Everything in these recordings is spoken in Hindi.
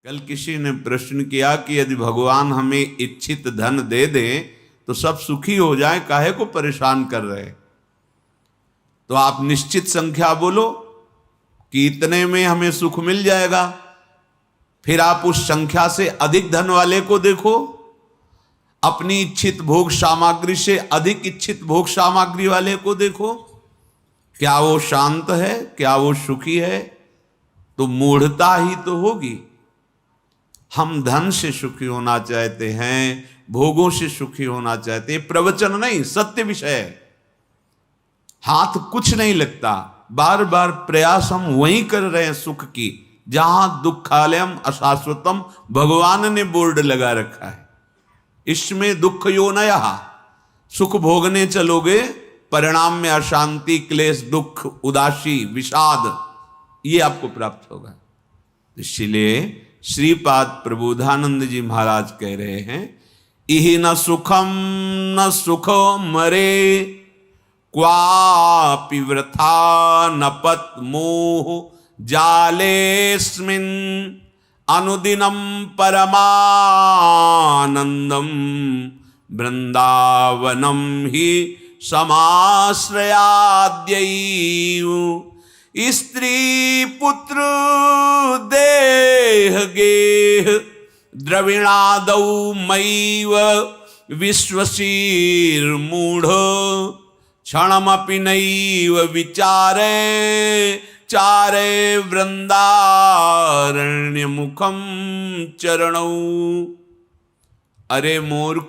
कल किसी ने प्रश्न किया कि यदि भगवान हमें इच्छित धन दे दें तो सब सुखी हो जाए, काहे को परेशान कर रहे। तो आप निश्चित संख्या बोलो कि इतने में हमें सुख मिल जाएगा, फिर आप उस संख्या से अधिक धन वाले को देखो, अपनी इच्छित भोग सामग्री से अधिक इच्छित भोग सामग्री वाले को देखो, क्या वो शांत है, क्या वो सुखी है। तो मूढ़ता ही तो होगी। हम धन से सुखी होना चाहते हैं, भोगों से सुखी होना चाहते हैं, प्रवचन नहीं सत्य विषय है। हाथ कुछ नहीं लगता, बार बार प्रयास हम वही कर रहे हैं सुख की, जहां दुखालयम अशाश्वतम भगवान ने बोर्ड लगा रखा है। इसमें दुख योनया, सुख भोगने चलोगे परिणाम में अशांति, क्लेश, दुख, उदासी, विषाद ये आपको प्राप्त होगा। इसलिए श्रीपाद प्रबोधानंद जी महाराज कह रहे हैं, इहि न सुखम न सुखो मरे, क्वापि वृथा न पत मोह जालेस्मिन्, अनुदिनं परमानंदम वृंदावनम ही समाश्रयाद्यैव, स्त्री पुत्र देह गेह द्रविणादौ मैव, विश्वशीर मूढ़ क्षणमपि नैव विचारे, चारे वृंदारण्य मुखम चरणौ। अरे मूर्ख,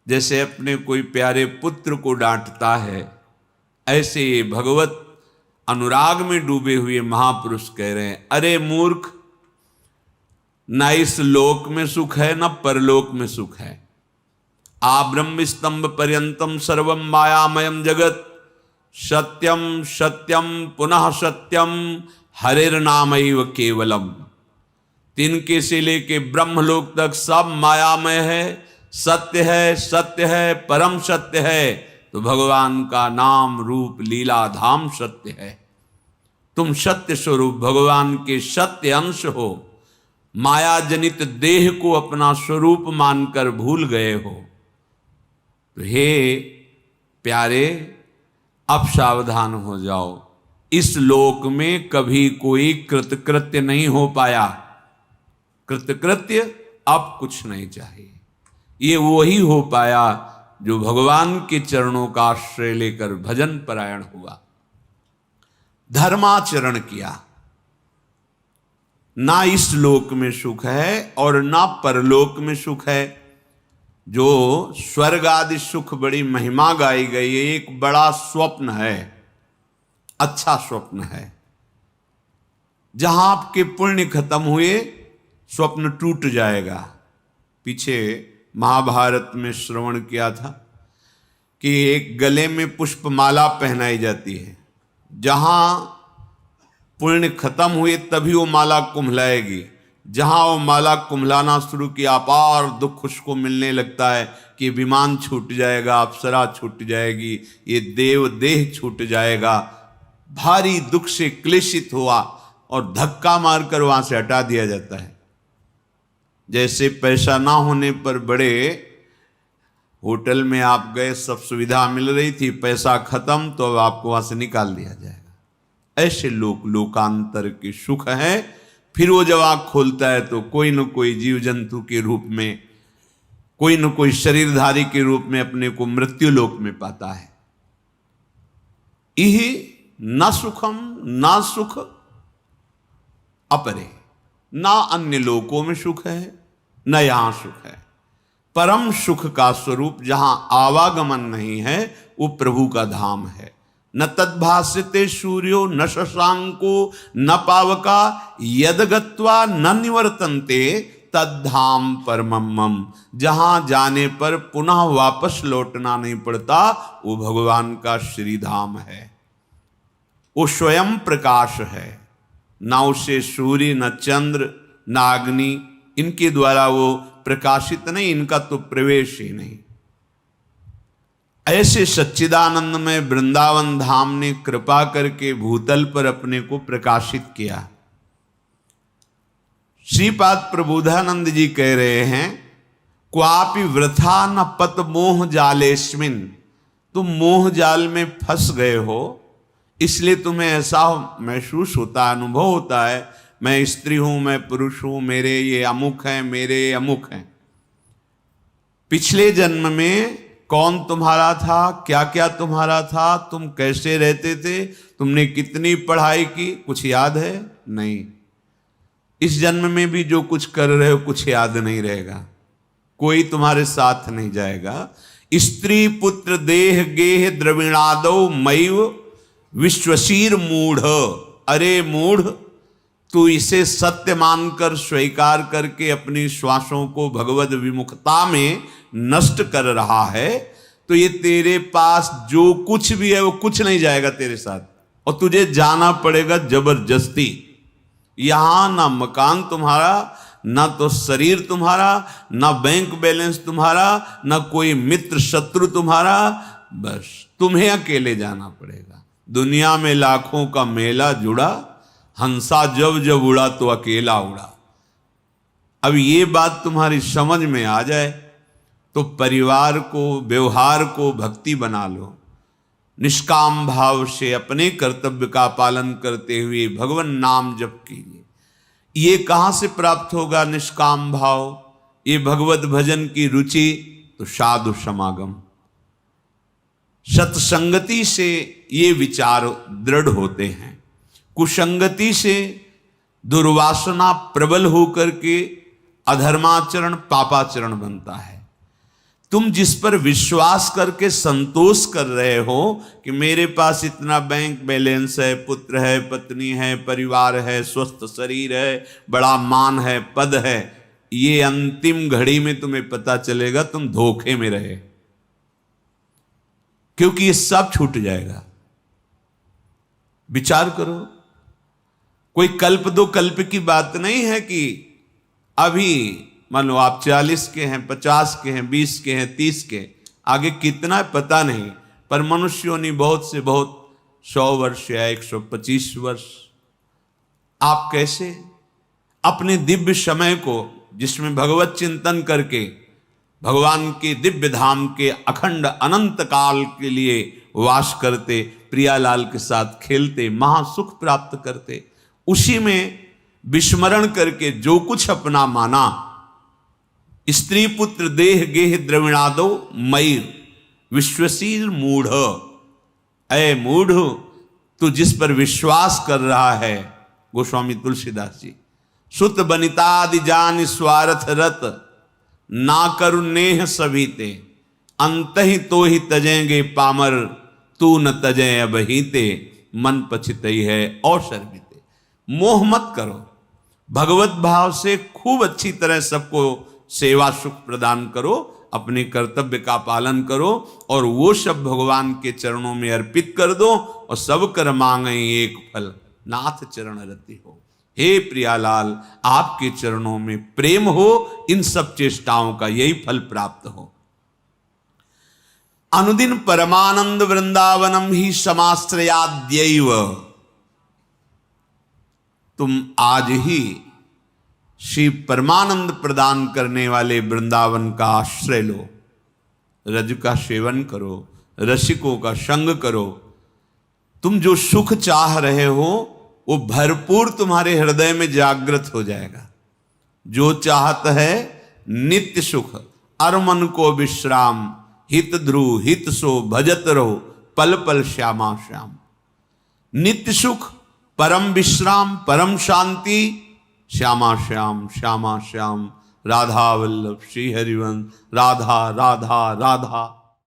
जैसे अपने कोई प्यारे पुत्र को डांटता है, ऐसे भगवत अनुराग में डूबे हुए महापुरुष कह रहे हैं, अरे मूर्ख, न इस लोक में सुख है न परलोक में सुख है। आ ब्रह्म स्तंभ पर्यंतम सर्वम मायामयम जगत, सत्यम सत्यम पुनः सत्यम हरिर्नामैव केवलम। तिनके से लेके ब्रह्मलोक तक सब मायामय है, सत्य है, सत्य है, परम सत्य है। तो भगवान का नाम रूप लीला धाम सत्य है। तुम सत्य स्वरूप भगवान के सत्य अंश हो, माया जनित देह को अपना स्वरूप मानकर भूल गए हो। तो हे प्यारे, अब सावधान हो जाओ। इस लोक में कभी कोई कृतकृत्य नहीं हो पाया। कृतकृत्य अब कुछ नहीं चाहिए। ये वही हो पाया जो भगवान के चरणों का आश्रय लेकर भजन परायण हुआ, धर्माचरण किया। ना इस लोक में सुख है और ना परलोक में सुख है। जो स्वर्ग आदि सुख बड़ी महिमा गाई गई है, एक बड़ा स्वप्न है, अच्छा स्वप्न है। जहां आपके पुण्य खत्म हुए स्वप्न टूट जाएगा। पीछे महाभारत में श्रवण किया था कि एक गले में पुष्पमाला पहनाई जाती है, जहां पुण्य खत्म हुए तभी वो माला कुम्हलाएगी। जहां वो माला कुम्हलाना शुरू किया, अपार दुख उसको मिलने लगता है कि विमान छूट जाएगा, अप्सरा छूट जाएगी, ये देव देह छूट जाएगा। भारी दुख से क्लेशित हुआ और धक्का मारकर वहां से हटा दिया जाता है। जैसे पैसा ना होने पर बड़े होटल में आप गए, सब सुविधा मिल रही थी, पैसा खत्म तो अब आपको वहां से निकाल दिया जाएगा। ऐसे लोकांतर के सुख हैं। फिर वो जब आँख खोलता है तो कोई न कोई जीव जंतु के रूप में, कोई न कोई शरीरधारी के रूप में अपने को मृत्यु लोक में पाता है। इहि न सुखम ना सुख अपरे, ना अन्य लोकों में सुख है न यहां सुख है। परम सुख का स्वरूप जहां आवागमन नहीं है वो प्रभु का धाम है। न तद्भास्यते सूर्यो न शशांको न पावका, यद गत्वा न निवर्तन्ते तद्धाम परमम। जहां जाने पर पुनः वापस लौटना नहीं पड़ता, वो भगवान का श्रीधाम है। वो स्वयं प्रकाश है, ना उसे सूर्य न चंद्र न अग्नि, इनके द्वारा वो प्रकाशित नहीं, इनका तो प्रवेश ही नहीं। ऐसे सच्चिदानंद में वृंदावन धाम ने कृपा करके भूतल पर अपने को प्रकाशित किया। श्रीपाद प्रबोधानंद जी कह रहे हैं, क्वापि वृथा न पत मोह जालेस्मिन, तुम मोह जाल में फंस गए हो, इसलिए तुम्हें ऐसा महसूस होता, अनुभव होता है, मैं स्त्री हूं, मैं पुरुष हूं, मेरे ये अमुक हैं, मेरे अमुक हैं। पिछले जन्म में कौन तुम्हारा था, क्या क्या तुम्हारा था, तुम कैसे रहते थे, तुमने कितनी पढ़ाई की, कुछ याद है? नहीं। इस जन्म में भी जो कुछ कर रहे हो कुछ याद नहीं रहेगा, कोई तुम्हारे साथ नहीं जाएगा। स्त्री पुत्र देह गेह द्रविणादो मैव विश्वशीर मूढ़, अरे मूढ़, तू इसे सत्य मानकर स्वीकार करके अपनी श्वासों को भगवद विमुखता में नष्ट कर रहा है, तो ये तेरे पास जो कुछ भी है वो कुछ नहीं जाएगा तेरे साथ, और तुझे जाना पड़ेगा जबरदस्ती। यहां ना मकान तुम्हारा, ना तो शरीर तुम्हारा, ना बैंक बैलेंस तुम्हारा, ना कोई मित्र शत्रु तुम्हारा, बस तुम्हें अकेले जाना पड़ेगा। दुनिया में लाखों का मेला जुड़ा, हंसा जब जब उड़ा तो अकेला उड़ा। अब ये बात तुम्हारी समझ में आ जाए तो परिवार को, व्यवहार को भक्ति बना लो। निष्काम भाव से अपने कर्तव्य का पालन करते हुए भगवान नाम जप कीजिए। ये कहाँ से प्राप्त होगा निष्काम भाव? ये भगवत भजन की रुचि, तो साधु समागम, सत्संगति से ये विचार दृढ़ होते हैं। कुसंगति से दुर्वासना प्रबल होकर के अधर्माचरण पापाचरण बनता है। तुम जिस पर विश्वास करके संतोष कर रहे हो कि मेरे पास इतना बैंक बैलेंस है, पुत्र है, पत्नी है, परिवार है, स्वस्थ शरीर है, बड़ा मान है, पद है, ये अंतिम घड़ी में तुम्हें पता चलेगा तुम धोखे में रहे, क्योंकि ये सब छूट जाएगा। विचार करो, कोई कल्प दो कल्प की बात नहीं है कि अभी मान लो आप 40 के हैं, 50 के हैं, 20 के हैं, 30 के, आगे कितना पता नहीं, पर मनुष्यों ने बहुत से बहुत 100 वर्ष या 125 वर्ष। आप कैसे अपने दिव्य समय को, जिसमें भगवत चिंतन करके भगवान के दिव्य धाम के अखंड अनंत काल के लिए वास करते, प्रियालाल के साथ खेलते, महासुख प्राप्त करते, उसी में विस्मरण करके जो कुछ अपना माना, स्त्री पुत्र देह गेह द्रविणादो मई विश्वशीर मूढ़, ऐ मूढ़, तू जिस पर विश्वास कर रहा है, गोस्वामी तुलसीदास जी, सुत बनितादि जान स्वार्थ रत, ना करु नेह सभी ते, अंत ही तो ही तजेंगे पामर, तू न तजे अबहीते, मन पछितई है अवसर बीते। मोह मत करो, भगवत भाव से खूब अच्छी तरह सबको सेवा सुख प्रदान करो, अपने कर्तव्य का पालन करो, और वो सब भगवान के चरणों में अर्पित कर दो, और सब कर मांगे एक फल, नाथ चरण रति हो। हे प्रियालाल, आपके चरणों में प्रेम हो, इन सब चेष्टाओं का यही फल प्राप्त हो। अनुदिन परमानंद वृंदावनम ही समाश्रयाद्यैव, तुम आज ही श्री परमानंद प्रदान करने वाले वृंदावन का आश्रय लो, रज का सेवन करो, रसिकों का संग करो। तुम जो सुख चाह रहे हो वो भरपूर तुम्हारे हृदय में जागृत हो जाएगा। जो चाहत है नित्य सुख, अर मन को विश्राम, हित ध्रुव हित सो भजत रहो, पल पल श्यामा श्याम। नित्य सुख, परम विश्राम, परम शांति, श्यामा श्याम श्यामा श्याम, राधा वल्लभ श्री हरिवंश, राधा राधा राधा।